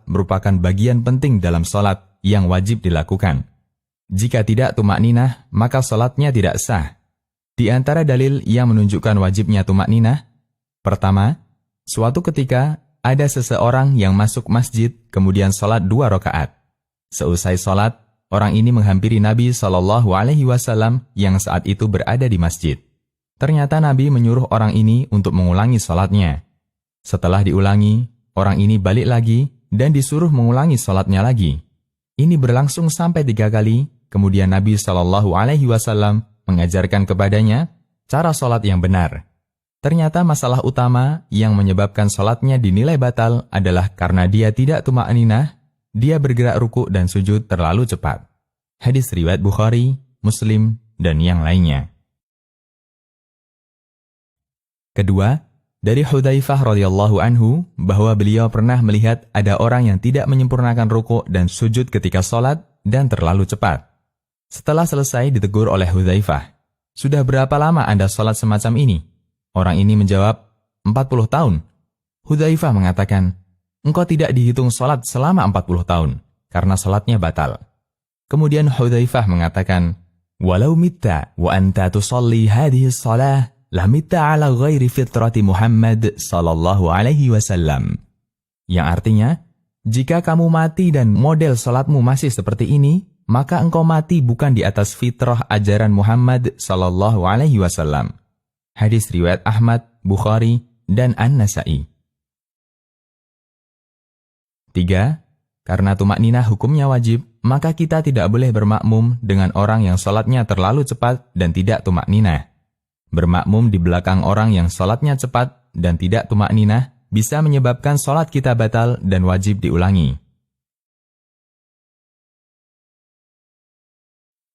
merupakan bagian penting dalam salat yang wajib dilakukan. Jika tidak tumakninah, maka salatnya tidak sah. Di antara dalil yang menunjukkan wajibnya tumakninah, pertama, suatu ketika ada seseorang yang masuk masjid kemudian salat 2 rakaat. Seusai salat, orang ini menghampiri Nabi SAW yang saat itu berada di masjid. Ternyata Nabi menyuruh orang ini untuk mengulangi salatnya. Setelah diulangi, orang ini balik lagi dan disuruh mengulangi salatnya lagi. Ini berlangsung sampai 3 kali, kemudian Nabi SAW mengajarkan kepadanya cara salat yang benar. Ternyata masalah utama yang menyebabkan salatnya dinilai batal adalah karena dia tidak tumakninah, dia bergerak ruku dan sujud terlalu cepat. Hadis riwayat Bukhari, Muslim, dan yang lainnya. Kedua, dari Hudzaifah radhiyallahu anhu bahwa beliau pernah melihat ada orang yang tidak menyempurnakan ruku dan sujud ketika salat dan terlalu cepat. Setelah selesai ditegur oleh Hudzaifah, "Sudah berapa lama Anda salat semacam ini?" Orang ini menjawab, 40 tahun. Hudzaifah mengatakan, "Engkau tidak dihitung salat selama 40 tahun, karena salatnya batal." Kemudian Hudzaifah mengatakan, "Walau mitta wa anta tusalli hadhihi shalah, la mitta ala ghairi fitrati Muhammad sallallahu alaihi wasallam." Yang artinya, jika kamu mati dan model salatmu masih seperti ini, maka engkau mati bukan di atas fitrah ajaran Muhammad sallallahu alaihi wasallam. Hadis riwayat Ahmad, Bukhari, dan An-Nasa'i. 3. Karena tumakninah hukumnya wajib, maka kita tidak boleh bermakmum dengan orang yang salatnya terlalu cepat dan tidak tumakninah. Bermakmum di belakang orang yang salatnya cepat dan tidak tumakninah bisa menyebabkan salat kita batal dan wajib diulangi.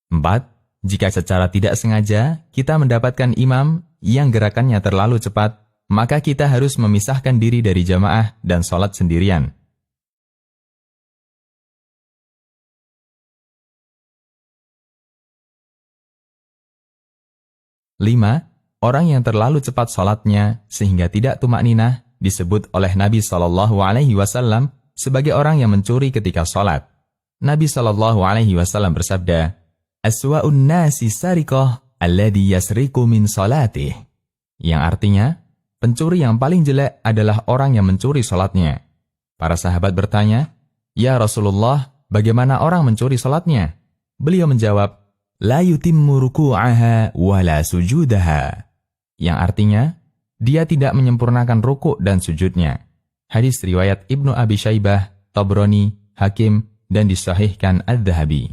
4. Jika secara tidak sengaja kita mendapatkan imam yang gerakannya terlalu cepat, maka kita harus memisahkan diri dari jamaah dan salat sendirian. 5. Orang yang terlalu cepat salatnya sehingga tidak tumakninah disebut oleh Nabi SAW sebagai orang yang mencuri ketika salat. Nabi SAW bersabda, "Aswa'un nasi sariqah alladhi yasriqu min salatih." Yang artinya, pencuri yang paling jelek adalah orang yang mencuri salatnya. Para sahabat bertanya, "Ya Rasulullah, bagaimana orang mencuri salatnya?" Beliau menjawab, "La yutimmu ruku'aha wa la sujudaha." Yang artinya, dia tidak menyempurnakan ruku' dan sujudnya. Hadis riwayat Ibnu Abi Syaibah, Tabrani, Hakim, dan disahihkan Adz-Dzahabi.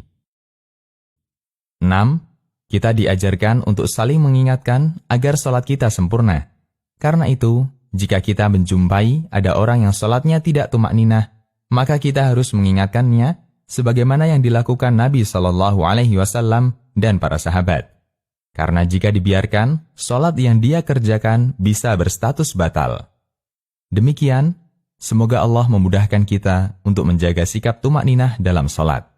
6. Kita diajarkan untuk saling mengingatkan agar salat kita sempurna. Karena itu, jika kita menjumpai ada orang yang salatnya tidak tumakninah, maka kita harus mengingatkannya sebagaimana yang dilakukan Nabi SAW dan para sahabat. Karena jika dibiarkan, salat yang dia kerjakan bisa berstatus batal. Demikian, semoga Allah memudahkan kita untuk menjaga sikap tumakninah dalam salat.